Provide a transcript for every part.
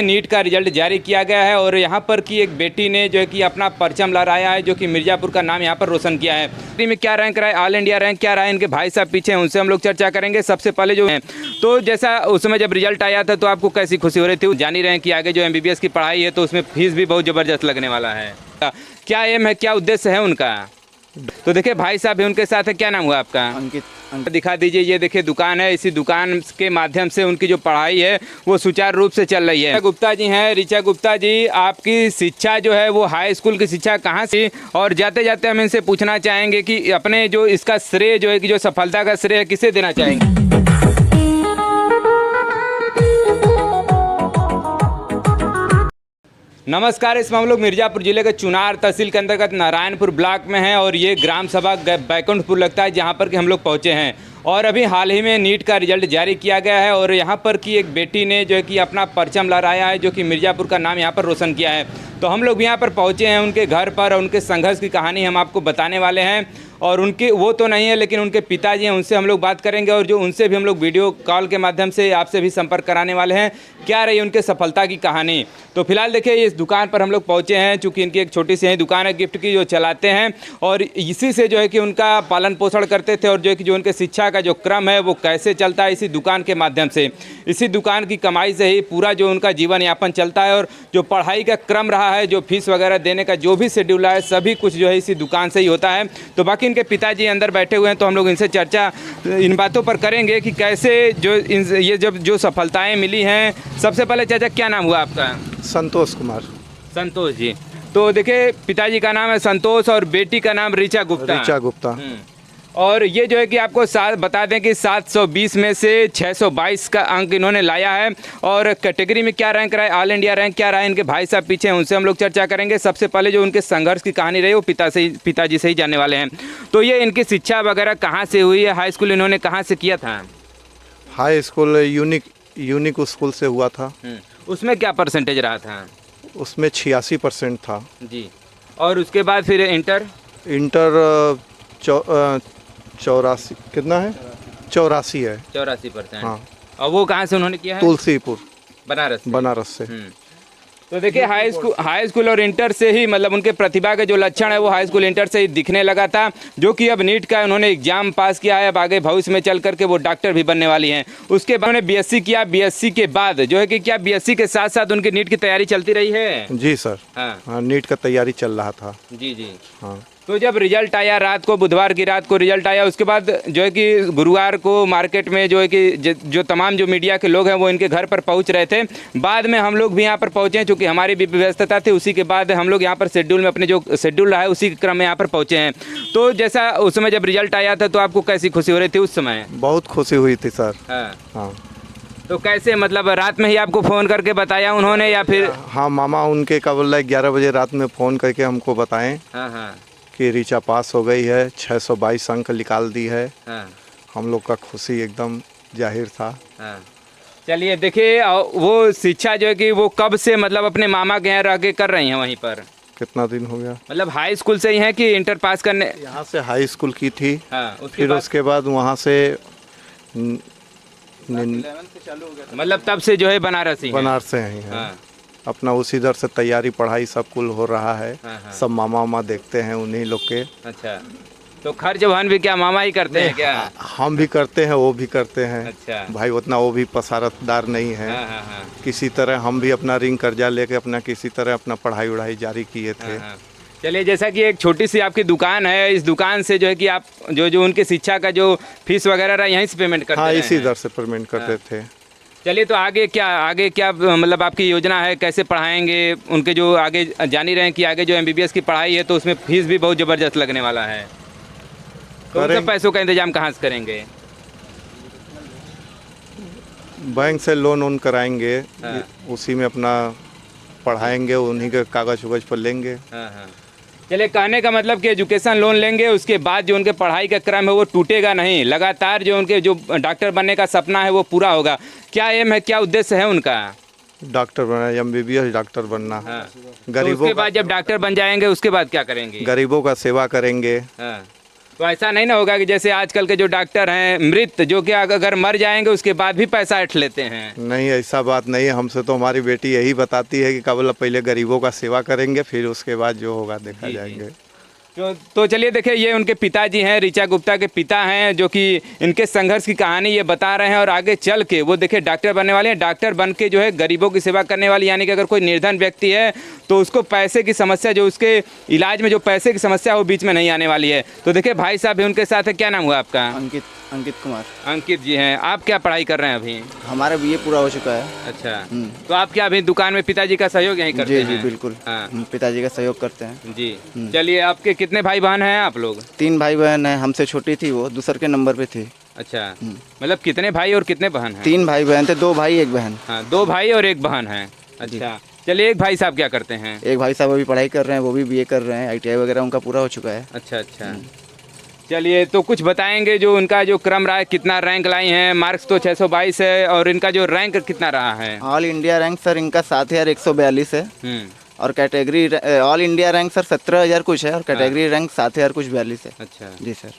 NEET का result जारी किया गया है और यहाँ पर की एक बेटी ने जो है कि अपना परचम लहराया है, जो कि मिर्ज़ापुर का नाम यहाँ पर रोशन किया है। में क्या रैंक रहा है, ऑल इंडिया रैंक क्या रहा है, इनके भाई साहब पीछे हैं, उनसे हम लोग चर्चा करेंगे। सबसे पहले जो है तो जैसा उस समय जब रिजल्ट आया था तो आपको कैसी खुशी हो रही थी? जान ही रहे हैं कि आगे जो MBBS की पढ़ाई है तो उसमें फीस भी बहुत ज़बरदस्त लगने वाला है। क्या एम है, क्या उद्देश्य है उनका? तो देखिए भाई साहब भी उनके साथ है। क्या नाम हुआ आपका? अंकित। दिखा दीजिए। ये देखिए दुकान है, इसी दुकान के माध्यम से उनकी जो पढ़ाई है वो सुचारू रूप से चल रही है। गुप्ता जी हैं, ऋचा गुप्ता जी, आपकी शिक्षा जो है वो हाई स्कूल की शिक्षा कहाँ से? और जाते जाते हम इनसे पूछना चाहेंगे कि अपने जो इसका श्रेय जो है कि जो सफलता का श्रेय किसे देना चाहेंगे? नमस्कार। इसमें हम लोग मिर्ज़ापुर जिले के चुनार तहसील के अंतर्गत नारायणपुर ब्लॉक में हैं और ये ग्राम सभा बैकुंठपुर लगता है, जहाँ पर कि हम लोग पहुँचे हैं। और अभी हाल ही में नीट का रिजल्ट जारी किया गया है और यहाँ पर की एक बेटी ने जो है कि अपना परचम लहराया है, जो कि मिर्ज़ापुर का नाम यहाँ पर रोशन किया है। तो हम लोग यहाँ पर पहुँचे हैं उनके घर पर और उनके संघर्ष की कहानी हम आपको बताने वाले हैं। और उनके वो तो नहीं है लेकिन उनके पिताजी हैं, उनसे हम लोग बात करेंगे और जो उनसे भी हम लोग वीडियो कॉल के माध्यम से आपसे भी संपर्क कराने वाले हैं, क्या रही उनके सफलता की कहानी। तो फिलहाल देखिए इस दुकान पर हम लोग पहुंचे हैं, चूँकि इनकी एक छोटी सी ही दुकान है गिफ्ट की, जो चलाते हैं और इसी से जो है कि उनका पालन पोषण करते थे। और जो है कि जो उनके शिक्षा का जो क्रम है वो कैसे चलता है, इसी दुकान के माध्यम से, इसी दुकान की कमाई से ही पूरा जो उनका जीवन यापन चलता है। और जो पढ़ाई का क्रम रहा है, जो फीस वगैरह देने का जो भी शेड्यूल है, सभी कुछ जो है इसी दुकान से ही होता है। तो बाकी इनके पिताजी अंदर बैठे हुए हैं, तो हम लोग इनसे चर्चा इन बातों पर करेंगे कि कैसे जो ये जब जो सफलताएं मिली हैं। सबसे पहले चाचा क्या नाम हुआ आपका? संतोष कुमार। संतोष जी। तो देखिए पिताजी का नाम है संतोष और बेटी का नाम ऋचा गुप्ता। ऋचा गुप्ता। और ये जो है कि आपको बता दें कि 720 में से 622 का अंक इन्होंने लाया है। और कैटेगरी में क्या रैंक रहा है, ऑल इंडिया रैंक क्या रहा है, इनके भाई साहब पीछे हैं, उनसे हम लोग चर्चा करेंगे। सबसे पहले जो उनके संघर्ष की कहानी रही वो पिताजी से ही जानने वाले हैं। तो ये इनकी शिक्षा वगैरह कहाँ से हुई है, हाई स्कूल इन्होंने कहाँ से किया था? हाई स्कूल यूनिक स्कूल से हुआ था। उसमें क्या परसेंटेज रहा था? उसमें 86% था जी। और उसके बाद फिर इंटर 84 कितना है? 84 है। 84%। हाँ। और वो कहाँ से उन्होंने किया है? तुलसीपुर, बनारस से। तो देखिए हाई स्कूल और इंटर से ही मतलब उनके प्रतिभा के जो लक्षण है वो हाई स्कूल इंटर से ही दिखने लगा था। जो कि अब नीट का उन्होंने एग्जाम पास किया है, अब आगे भविष्य में चल करके वो डॉक्टर भी बनने वाली हैं। उसके बाद उन्होंने BSc किया। BSc के बाद जो है कि क्या BSc के साथ साथ उनकी नीट की तैयारी चलती रही है? जी सर। हाँ, नीट का तैयारी चल रहा था। जी। हाँ। तो जब रिजल्ट आया रात को, बुधवार की रात को रिजल्ट आया, उसके बाद जो है कि गुरुवार को मार्केट में जो है कि जो तमाम जो मीडिया के लोग हैं वो इनके घर पर पहुंच रहे थे। बाद में हम लोग भी यहाँ पर पहुँचे, चूँकि हमारी भी व्यस्तता थी। उसी के बाद हम लोग यहाँ पर शेड्यूल में अपने जो शेड्यूल रहा है उसी के क्रम में यहाँ पर पहुँचे हैं। तो जैसा उस समय जब रिजल्ट आया था तो आपको कैसी खुशी हो रही थी उस समय? बहुत खुशी हुई थी सर। हाँ। तो कैसे, मतलब रात में ही आपको फ़ोन करके बताया उन्होंने या फिर? हाँ, मामा उनके का बोला 11 बजे रात में फ़ोन करके हमको बताएं कि ऋचा पास हो गई है, 622 अंक निकाल दी है। हम लोग का खुशी एकदम जाहिर था। चलिए देखिए वो शिक्षा जो है कि वो कब से मतलब अपने मामा के यहाँ रह के कर रही हैं वहीं पर? कितना दिन हो गया? मतलब हाई स्कूल से ही हैं कि इंटर पास करने? यहाँ से हाई स्कूल की थी। फिर उसके बाद वहाँ से मतलब तब से जो है बनारस से ही है। अपना उसी दर से तैयारी पढ़ाई सब कुल हो रहा है। सब मामा देखते हैं उन्हीं लोग के। अच्छा। तो खर्च वहन भी क्या मामा ही करते हैं क्या? हम भी करते हैं, वो भी करते हैं। अच्छा। भाई उतना वो भी पसारतदार नहीं है। किसी तरह हम भी अपना ऋण कर्जा लेके अपना किसी तरह अपना पढ़ाई उढ़ाई जारी किए थे। चलिए जैसा कि एक छोटी सी आपकी दुकान है, इस दुकान से जो है कि आप जो उनके शिक्षा का जो फीस वगैरह रहा यहीं से पेमेंट करते हैं? हाँ, इसी दर से पेमेंट करते थे। चलिए तो आगे क्या मतलब आपकी योजना है, कैसे पढ़ाएंगे उनके जो आगे? जान ही रहे हैं कि आगे जो MBBS की पढ़ाई है तो उसमें फीस भी बहुत ज़बरदस्त लगने वाला है। तो उन सब पैसों का इंतजाम कहाँ से करेंगे? बैंक से लोन कराएंगे। उसी में अपना पढ़ाएंगे, उन्हीं के कागज उगज पर लेंगे। चलिए कहने का मतलब कि एजुकेशन लोन लेंगे, उसके बाद जो उनके पढ़ाई का क्रम है वो टूटेगा नहीं, लगातार जो उनके जो डॉक्टर बनने का सपना है वो पूरा होगा। क्या एम है, क्या उद्देश्य है उनका? डॉक्टर बनना, MBBS डॉक्टर बनना। गरीबों तो उसके बाद जब डॉक्टर बन जाएंगे उसके बाद क्या करेंगे? गरीबों का सेवा करेंगे। तो तो ऐसा नहीं ना होगा कि जैसे आजकल के जो डॉक्टर हैं मृत, जो कि अगर मर जाएंगे उसके बाद भी पैसा ऐंठ लेते हैं? नहीं, ऐसा बात नहीं है। हमसे तो हमारी बेटी यही बताती है कि केवल पहले गरीबों का सेवा करेंगे, फिर उसके बाद जो होगा देखा जाएंगे। तो चलिए देखिए, ये उनके पिताजी हैं, ऋचा गुप्ता के पिता हैं, जो कि इनके संघर्ष की कहानी ये बता रहे हैं। और आगे चल के वो देखिए डॉक्टर बनने वाले हैं। डॉक्टर बन के जो है गरीबों की सेवा करने वाली, यानी कि अगर कोई निर्धन व्यक्ति है तो उसको पैसे की समस्या, जो उसके इलाज में जो पैसे की समस्या वो बीच में नहीं आने वाली है। तो देखिए भाई साहब भी उनके साथ है। क्या नाम हुआ आपका? अंकित कुमार। अंकित जी हैं। आप क्या पढ़ाई कर रहे हैं अभी? हमारा बीए पूरा हो चुका है। अच्छा, तो आप क्या अभी दुकान में पिताजी का सहयोग यहीं करते हैं? जी बिल्कुल। हाँ, पिताजी का सहयोग करते हैं जी। चलिए, आपके कितने भाई बहन हैं आप लोग? 3 भाई बहन हैं। हमसे छोटी थी, वो दूसरे के नंबर पे थी। अच्छा, मतलब कितने भाई और कितने बहन हैं? 3 भाई बहन थे, 2 भाई 1 बहन। हाँ, 2 भाई और 1 बहन है। अच्छा, चलिए, एक भाई साहब क्या करते हैं? एक भाई साहब अभी पढ़ाई कर रहे हैं, वो भी बीए कर रहे हैं। आईटीआई वगैरह उनका पूरा हो चुका है। अच्छा अच्छा। चलिए, तो कुछ बताएंगे जो उनका जो क्रम रहा है, कितना रैंक लाई हैं? मार्क्स तो 622 है, और इनका जो रैंक कितना रहा है? ऑल इंडिया रैंक सर इनका 7142 है। और category all India rank sir 17,000 कुछ है, और कैटेगरी रैंक 7000 कुछ 42 है। अच्छा जी सर।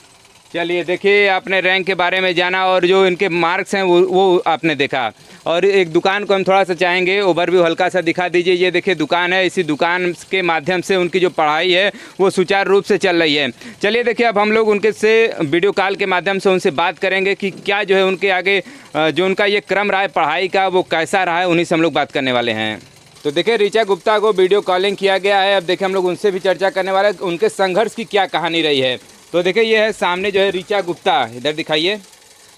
चलिए, देखिए, आपने रैंक के बारे में जाना और जो इनके मार्क्स हैं वो आपने देखा। और एक दुकान को हम थोड़ा सा चाहेंगे ओवरव्यू हल्का सा दिखा दीजिए। ये देखिए दुकान है, इसी दुकान के माध्यम से उनकी जो पढ़ाई है वो सुचारू रूप से चल रही है। चलिए देखिए, अब हम लोग उनके से वीडियो कॉल के माध्यम से उनसे बात करेंगे कि क्या जो है उनके आगे जो उनका ये क्रम रहा है पढ़ाई का वो कैसा रहा है, उन्हीं से हम लोग बात करने वाले हैं। तो देखिए, ऋचा गुप्ता को वीडियो कॉलिंग किया गया है। अब देखिए, हम लोग उनसे भी चर्चा करने वाले हैं उनके संघर्ष की क्या कहानी रही है। तो देखिए, ये है सामने जो है ऋचा गुप्ता, इधर दिखाइए।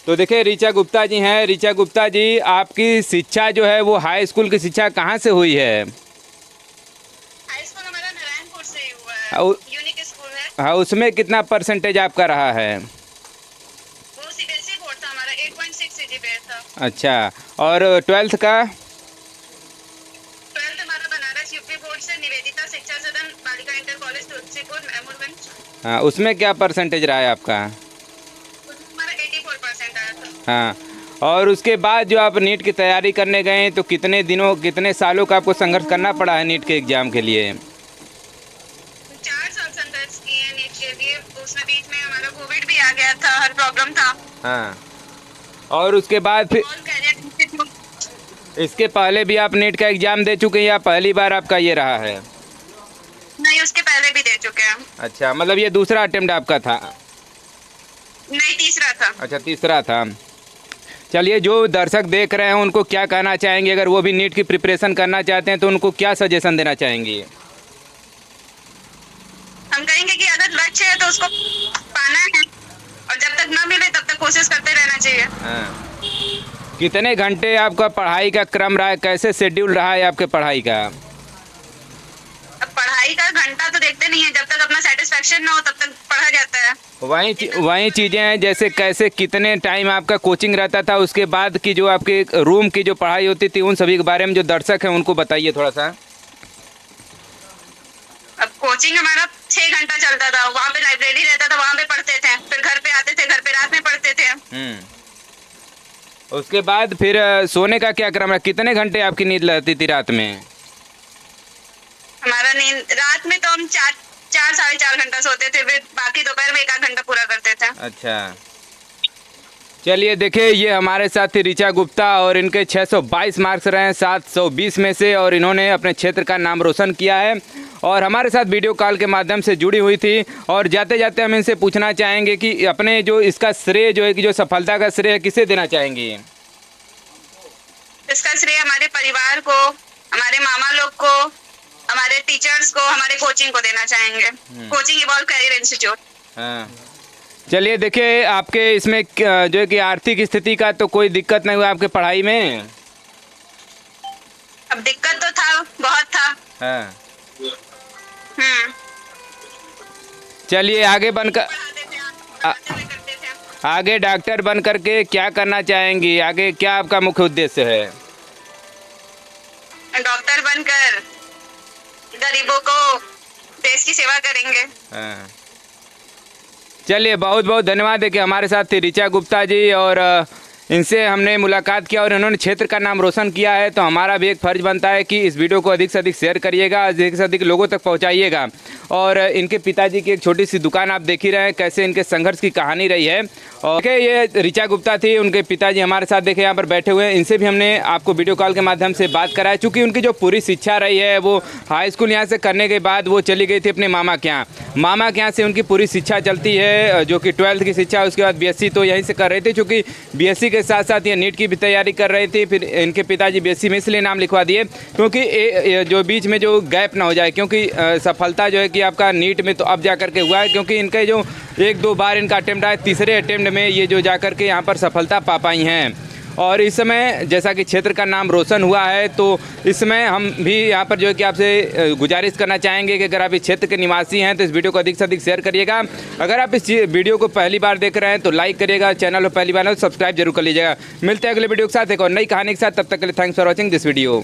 तो देखिए, ऋचा गुप्ता जी हैं। ऋचा गुप्ता जी, आपकी शिक्षा जो है वो हाई स्कूल की शिक्षा कहाँ से हुई है? हाई स्कूल हमारा नारायणपुर से ही हुआ है। यूनिक स्कूल है। हाँ, उसमें कितना परसेंटेज आपका रहा है? वो सीबीएसई बोर्ड था हमारा, 8.6 सीजीपीए था। अच्छा, और 12th का? 12th हमारा बनारस यूपी बोर्ड से निवेदिता शिक्षा सदन बालिका इंटर कॉलेज तुलसीपुर मैमूरगंज। हाँ, उसमें क्या परसेंटेज रहा है आपका? हमारा 84% आया था। हाँ, और उसके बाद जो आप नीट की तैयारी करने गए तो कितने दिनों, कितने सालों का आपको संघर्ष करना पड़ा है नीट के एग्ज़ाम के लिए? 4 साल संघर्ष किए नीट के लिए। उसमें बीच में हमारा कोविड भी आ गया था, हर प्रॉब्लम था। हाँ, और उसके बाद फिर ऑल कैरियर इंस्टीट्यूट। इसके पहले भी आप नीट का एग्ज़ाम दे चुके हैं या पहली बार आपका ये रहा है? नहीं, उसके पहले भी दे चुके हैं। अच्छा, मतलब ये दूसरा अटेम्प्ट आपका था? नहीं, तीसरा था। अच्छा, तीसरा था। चलिए, जो दर्शक देख रहे हैं उनको क्या कहना चाहेंगे? अगर वो भी नीट की प्रिपरेशन करना चाहते हैं तो उनको क्या सजेशन देना चाहेंगी? हम कहेंगे कि अगर लक्ष्य है तो उसको पाना है, और जब तक ना मिले तब तक कोशिश करते रहना चाहिए। हाँ। कितने घंटे आपका पढ़ाई का क्रम रहा है? कैसे शेड्यूल रहा है आपके पढ़ाई का? अब पढ़ाई का घंटा तो देखते नहीं है, जब तक अपना सेटिस्फेक्शन ना हो तब तक पढ़ा जाता है। वही चीज़ें हैं, जैसे कैसे कितने टाइम आपका कोचिंग रहता था, उसके बाद की जो आपके रूम की जो पढ़ाई होती थी, उन सभी के बारे में जो दर्शक हैं उनको बताइए थोड़ा सा। अब कोचिंग हमारा 6 घंटा चलता था। वहाँ पे लाइब्रेरी रहता था, वहाँ पे पढ़ते थे, फिर घर पे आते थे, घर पे रात में पढ़ते थे। उसके बाद फिर सोने का क्या क्रम है? कितने घंटे आपकी नींद लगती थी रात में? हमारा नींद रात में तो हम 4 साढ़े 4 घंटा सोते थे, फिर बाकी दोपहर में 1 घंटा पूरा करते थे। अच्छा, चलिए देखिए, ये हमारे साथ थी ऋचा गुप्ता और इनके 622 मार्क्स रहे हैं 720 में से, और इन्होंने अपने क्षेत्र का नाम रोशन किया है और हमारे साथ वीडियो कॉल के माध्यम से जुड़ी हुई थी। और जाते जाते हम इनसे पूछना चाहेंगे कि अपने जो इसका श्रेय जो है कि जो सफलता का श्रेय किसे देना चाहेंगी? इसका श्रेय हमारे परिवार को, हमारे मामा लोग को, हमारे टीचर्स को, हमारे कोचिंग को देना चाहेंगे। Coaching evolve career institute. हाँ, चलिए देखिए, आपके इसमें जो है कि आर्थिक स्थिति का तो कोई दिक्कत नहीं हुआ आपके पढ़ाई में? अब दिक्कत तो था, बहुत था। हाँ, चलिए, आगे बनकर आगे डॉक्टर बन करके क्या करना चाहेंगी? आगे क्या आपका मुख्य उद्देश्य है? डॉक्टर बनकर गरीबों को देश की सेवा करेंगे। हाँ, चलिए, बहुत बहुत धन्यवाद है कि हमारे साथ थी ऋचा गुप्ता जी और इनसे हमने मुलाकात किया और इन्होंने क्षेत्र का नाम रोशन किया है, तो हमारा भी एक फ़र्ज़ बनता है कि इस वीडियो को अधिक से अधिक शेयर करिएगा, अधिक से अधिक लोगों तक पहुंचाइएगा। और इनके पिताजी की एक छोटी सी दुकान आप देख ही रहे हैं, कैसे इनके संघर्ष की कहानी रही है। और देखिए ये ऋचा गुप्ता थी, उनके पिताजी हमारे साथ देखे यहाँ पर बैठे हुए हैं। इनसे भी हमने आपको वीडियो कॉल के माध्यम से बात कराया, चूँकि उनकी जो पूरी शिक्षा रही है वो हाई स्कूल यहाँ से करने के बाद वो चली गई थी अपने मामा के यहाँ। मामा के यहाँ से उनकी पूरी शिक्षा चलती है, जो कि 12th की शिक्षा, उसके बाद BSc तो यहीं से कर रहे थे, चूँकि BSc के साथ साथ ये नीट की भी तैयारी कर रही थी। फिर इनके पिताजी BSc में इसलिए नाम लिखवा दिए क्योंकि जो बीच में जो गैप ना हो जाए, क्योंकि सफलता जो है कि आपका नीट में तो अब जा कर के हुआ है, क्योंकि इनके जो 1-2 बार इनका अटेम्प्ट आया, तीसरे अटेम्प्ट में ये जो जा कर के यहाँ पर सफलता पा पाई हैं। और इस समय जैसा कि क्षेत्र का नाम रोशन हुआ है, तो इस समय हम भी यहाँ पर जो है कि आपसे गुजारिश करना चाहेंगे कि अगर आप इस क्षेत्र के निवासी हैं तो इस वीडियो को अधिक से अधिक शेयर करिएगा। अगर आप इस वीडियो को पहली बार देख रहे हैं तो लाइक करिएगा, चैनल को पहली बार तो सब्सक्राइब जरूर कर लीजिएगा। मिलते हैं अगले वीडियो के साथ एक और नई कहानी के साथ, तब तक के लिए thanks for watching this video.